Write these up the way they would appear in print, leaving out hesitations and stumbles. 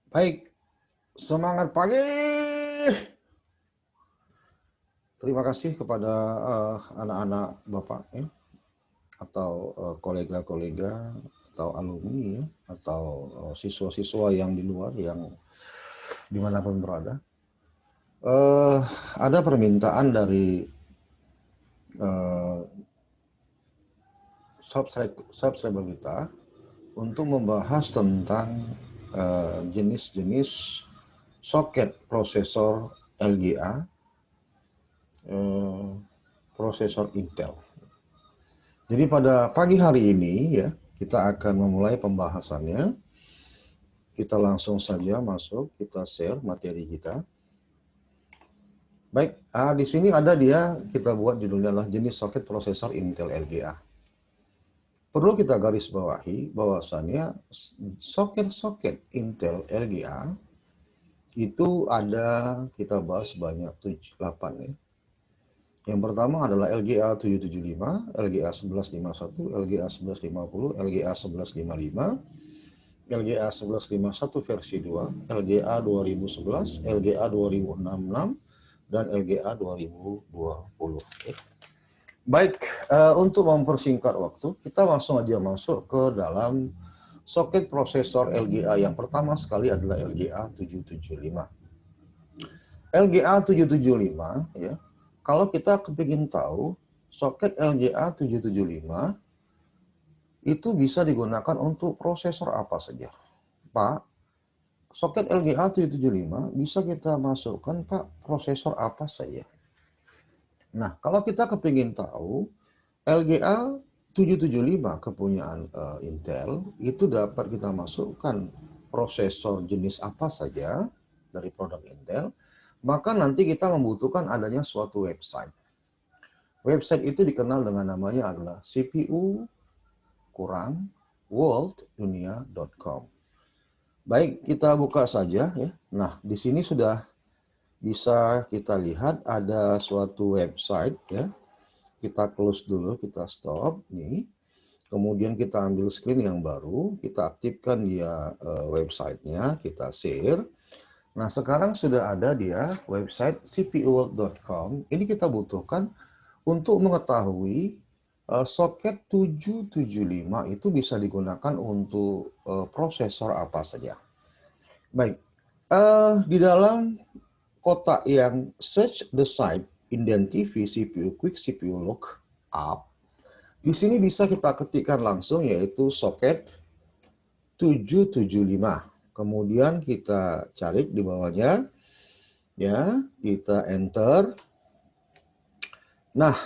Baik, semangat pagi. Terima kasih kepada anak-anak Bapak ya, atau kolega-kolega atau alumni ya, atau siswa-siswa yang di luar yang dimanapun berada. Eh, ada permintaan dari eh, subscriber kita untuk membahas tentang jenis-jenis soket prosesor LGA, prosesor Intel. Jadi pada pagi hari ini ya, kita akan memulai pembahasannya. Kita langsung saja masuk, kita share materi kita. Baik, di sini ada dia, kita buat judulnya adalah jenis soket prosesor Intel LGA. Perlu kita garis bawahi bahwasannya soket-soket Intel LGA itu ada, kita bahas banyak 8 ya. Yang pertama adalah LGA 775, LGA 1151, LGA 1150, LGA 1155, LGA 1151 versi 2, LGA 2011, LGA 2066, dan LGA 2020. Baik, untuk mempersingkat waktu, kita langsung aja masuk ke dalam soket prosesor LGA. Yang pertama sekali adalah LGA 775. LGA 775, ya, kalau kita kepingin tahu, soket LGA 775 itu bisa digunakan untuk prosesor apa saja. Pak, soket LGA 775 bisa kita masukkan, Pak, prosesor apa saja. Nah, kalau kita kepingin tahu, LGA 775 kepunyaan Intel, itu dapat kita masukkan prosesor jenis apa saja dari produk Intel, maka nanti kita membutuhkan adanya suatu website. Website itu dikenal dengan namanya adalah CPU kurang worlddunia.com. Baik, kita buka saja ya. Nah, di sini sudah bisa kita lihat ada suatu website ya. Kita close dulu, kita stop nih. Kemudian kita ambil screen yang baru, kita aktifkan dia websitenya, kita share. Nah, sekarang sudah ada dia website cpuworld.com. Ini kita butuhkan untuk mengetahui soket 775 itu bisa digunakan untuk prosesor apa saja. Baik, di dalam kotak yang search the site, identify CPU quick CPU lookup, di sini bisa kita ketikkan langsung yaitu soket 775. Kemudian kita cari di bawahnya, ya, kita enter. Nah,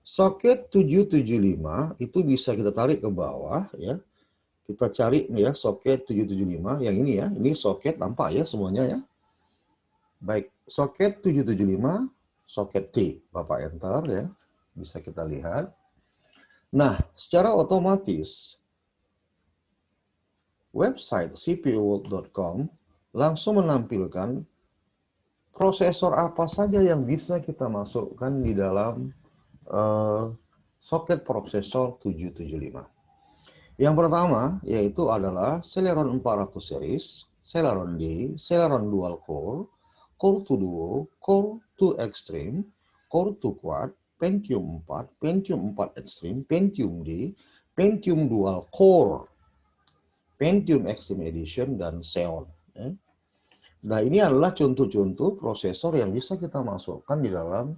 soket 775 itu bisa kita tarik ke bawah ya. Kita cari nih ya soket 775 yang ini ya. Ini soket nampak ya semuanya ya. Baik, soket 775, soket T. Bapak enter ya. Bisa kita lihat. Nah, secara otomatis website cpuworld.com langsung menampilkan prosesor apa saja yang bisa kita masukkan di dalam soket prosesor 775. Yang pertama yaitu adalah Celeron 400 series, Celeron D, Celeron Dual Core, Core 2 Duo, Core 2 Extreme, Core 2 Quad, Pentium 4, Pentium 4 Extreme, Pentium D, Pentium Dual Core, Pentium Extreme Edition, dan Xeon. Nah, ini adalah contoh-contoh prosesor yang bisa kita masukkan di dalam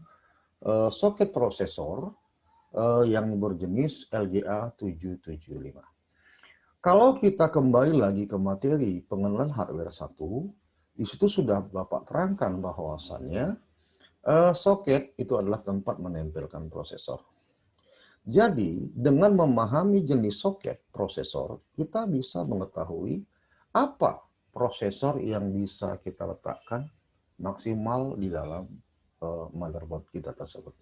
soket prosesor yang berjenis LGA 775. Kalau kita kembali lagi ke materi pengenalan hardware 1, di situ sudah Bapak terangkan bahwasannya soket itu adalah tempat menempelkan prosesor. Jadi, dengan memahami jenis soket prosesor, kita bisa mengetahui apa prosesor yang bisa kita letakkan maksimal di dalam motherboard kita tersebut.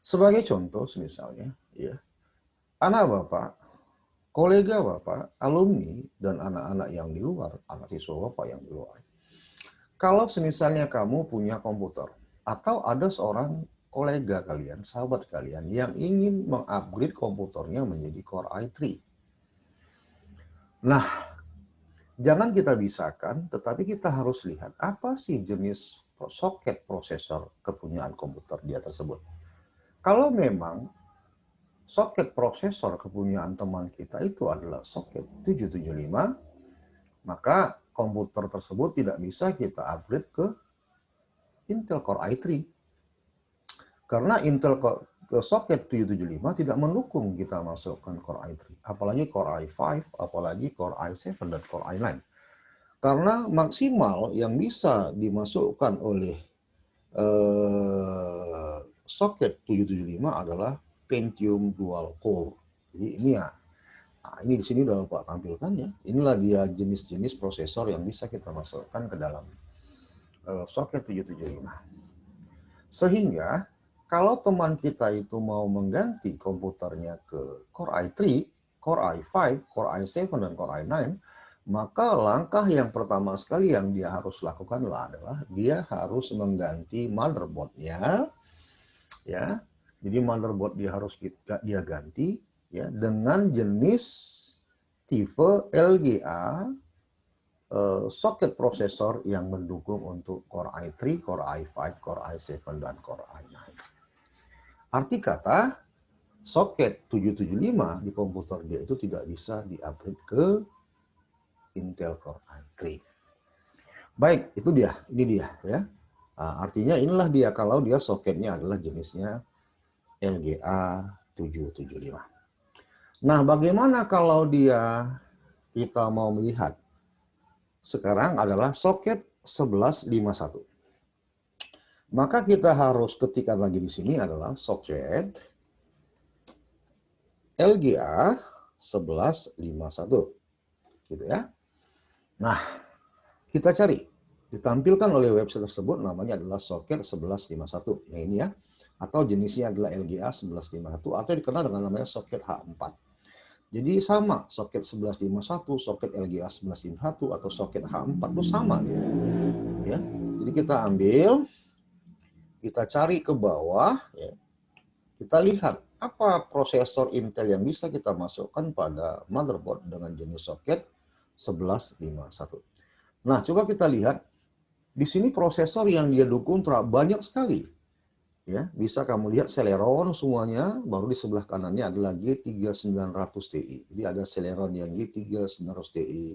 Sebagai contoh, misalnya, ya, anak Bapak, kolega Bapak, alumni, dan anak-anak yang di luar, anak siswa Bapak yang di luar. Kalau misalnya kamu punya komputer, atau ada seorang kolega kalian, sahabat kalian, yang ingin mengupgrade komputernya menjadi Core i3. Nah, jangan kita bisahkan, tetapi kita harus lihat apa sih jenis soket prosesor kepunyaan komputer dia tersebut. Kalau memang soket prosesor kepunyaan teman kita itu adalah soket 775, maka komputer tersebut tidak bisa kita upgrade ke Intel Core i3. Karena Intel soket 775 tidak mendukung kita masukkan Core i3, apalagi Core i5, apalagi Core i7 dan Core i9. Karena maksimal yang bisa dimasukkan oleh soket 775 adalah Pentium Dual Core. Jadi ini ya, nah ini di sini udah Bapak tampilkan ya. Inilah dia jenis-jenis prosesor yang bisa kita masukkan ke dalam soket 775. Sehingga kalau teman kita itu mau mengganti komputernya ke Core i3, Core i5, Core i7, dan Core i9, maka langkah yang pertama sekali yang dia harus lakukan adalah dia harus mengganti motherboard-nya, ya. Jadi motherboard dia harus dia ganti ya dengan jenis tipe LGA soket prosesor yang mendukung untuk Core i3, Core i5, Core i7, dan Core i9. Arti kata, soket 775 di komputer dia itu tidak bisa di-upgrade ke Intel Core i3. Baik, itu dia, ini dia ya. Nah, artinya inilah dia kalau dia soketnya adalah jenisnya LGA 775. Nah, bagaimana kalau kita mau melihat sekarang adalah soket 1151. Maka kita harus ketikkan lagi di sini adalah soket LGA 1151. Gitu ya. Nah, kita cari. Ditampilkan oleh website tersebut namanya adalah soket 1151. Yang ini ya. Atau jenisnya adalah LGA 1151 atau dikenal dengan namanya soket H4. Jadi sama, soket 1151, soket LGA 1151 atau soket H4 itu sama. Ya. Jadi kita ambil, kita cari ke bawah, ya. Kita lihat apa prosesor Intel yang bisa kita masukkan pada motherboard dengan jenis soket 1151. Nah, coba kita lihat di sini prosesor yang dia dukung banyak sekali. Ya, bisa kamu lihat Celeron semuanya, baru di sebelah kanannya adalah G3900 Ti. Jadi ada Celeron yang G3900 Ti,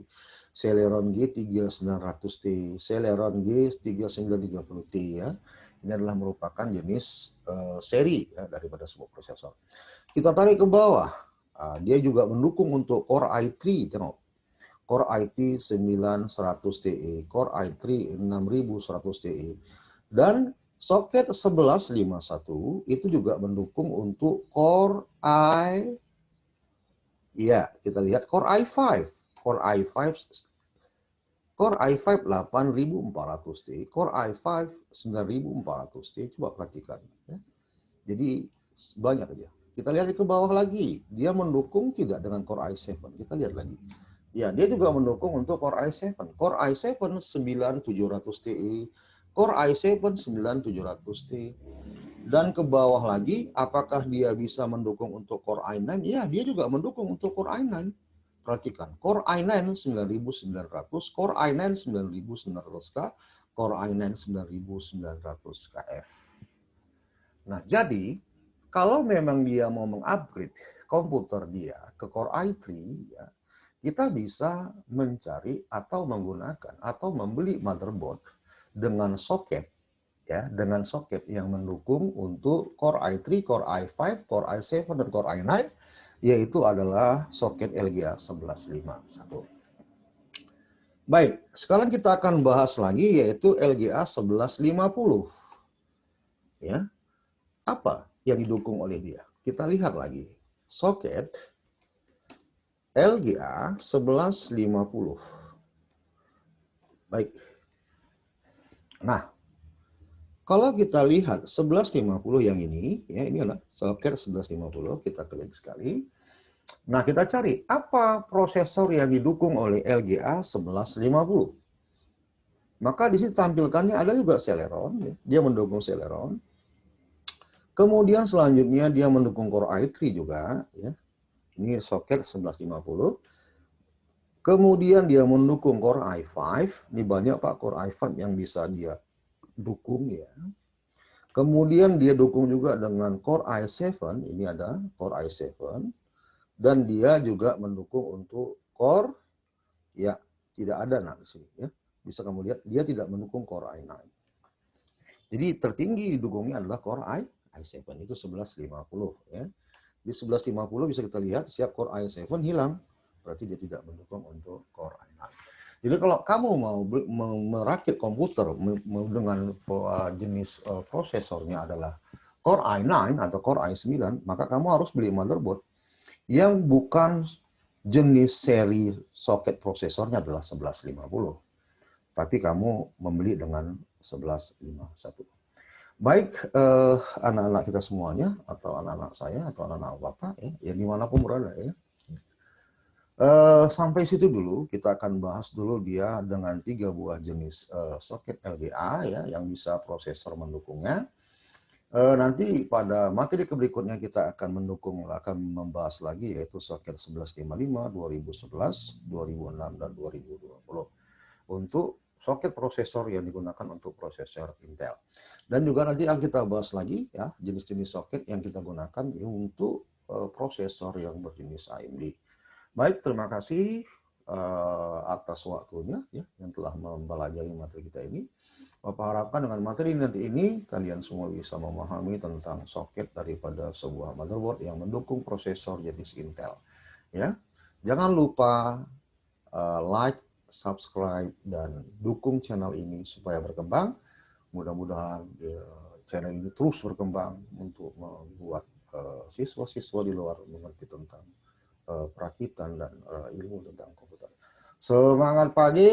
Celeron G3900 T, Celeron G3930 T ya. Ini adalah merupakan jenis seri ya, daripada sebuah prosesor. Kita tarik ke bawah, dia juga mendukung untuk Core i3, tengok. Core i3 9100 Ti, Core i3 6100 Ti, dan soket 1151 itu juga mendukung untuk Core ya, kita lihat Core i5. Core i5 8400 T, Core i5 9400 T. Coba perhatikan ya. Jadi banyak aja. Kita lihat ke bawah lagi, dia mendukung tidak dengan Core i7. Kita lihat lagi. Ya, dia juga mendukung untuk Core i7. Core i7 9700 Ti, Core i7 9700 T. Dan ke bawah lagi, apakah dia bisa mendukung untuk Core i9? Ya, dia juga mendukung untuk Core i9. Perhatikan, Core i9 9900, Core i9 9900K, Core i9 9900KF. Nah, jadi kalau memang dia mau mengupgrade komputer dia ke Core i3, ya, kita bisa mencari atau menggunakan atau membeli motherboard dengan soket, ya, dengan soket yang mendukung untuk Core i3, Core i5, Core i7, dan Core i9, yaitu adalah soket LGA 1151. Baik, sekarang kita akan bahas lagi yaitu LGA 1150. Ya. Apa yang didukung oleh dia? Kita lihat lagi. Soket LGA 1150. Baik. Nah, kalau kita lihat 1150 yang ini, ya ini adalah soket 1150, kita klik sekali. Nah, kita cari apa prosesor yang didukung oleh LGA 1150. Maka di sini tampilkannya ada juga Celeron, ya. Dia mendukung Celeron. Kemudian selanjutnya dia mendukung Core i3 juga, ya. Ini soket 1150. Kemudian dia mendukung Core i5. Ini banyak Pak Core i5 yang bisa dia dukung ya. Kemudian dia dukung juga dengan Core i7. Ini ada Core i7. Dan dia juga mendukung untuk Core, ya tidak ada nah di sini ya. Bisa kamu lihat dia tidak mendukung Core i9. Jadi tertinggi didukungnya adalah Core i7 itu 1150 ya. Di 1150 bisa kita lihat siap Core i7 hilang, berarti dia tidak mendukung untuk Core i9. Jadi kalau kamu mau merakit komputer dengan jenis prosesornya adalah Core i9 atau Core i9, maka kamu harus beli motherboard yang bukan jenis seri soket prosesornya adalah 1150. Tapi kamu membeli dengan 1151. Baik anak-anak kita semuanya, atau anak-anak saya, atau anak-anak Bapak, ya dimanapun berada ya. Sampai situ dulu, kita akan bahas dulu dia dengan 3 buah jenis soket LGA ya, yang bisa prosesor mendukungnya. Nanti pada materi berikutnya kita akan membahas lagi yaitu soket 1155, 2011, 2006, dan 2020 untuk soket prosesor yang digunakan untuk prosesor Intel. Dan juga nanti akan kita bahas lagi ya jenis-jenis soket yang kita gunakan untuk prosesor yang berjenis AMD. Baik, terima kasih atas waktunya ya yang telah mempelajari materi kita ini. Bapak harapkan dengan materi nanti ini, kalian semua bisa memahami tentang soket daripada sebuah motherboard yang mendukung prosesor jenis Intel. Ya, jangan lupa like, subscribe, dan dukung channel ini supaya berkembang. Mudah-mudahan channel ini terus berkembang untuk membuat siswa-siswa di luar mengerti tentang perakitan dan ilmu tentang komputer. Semangat pagi!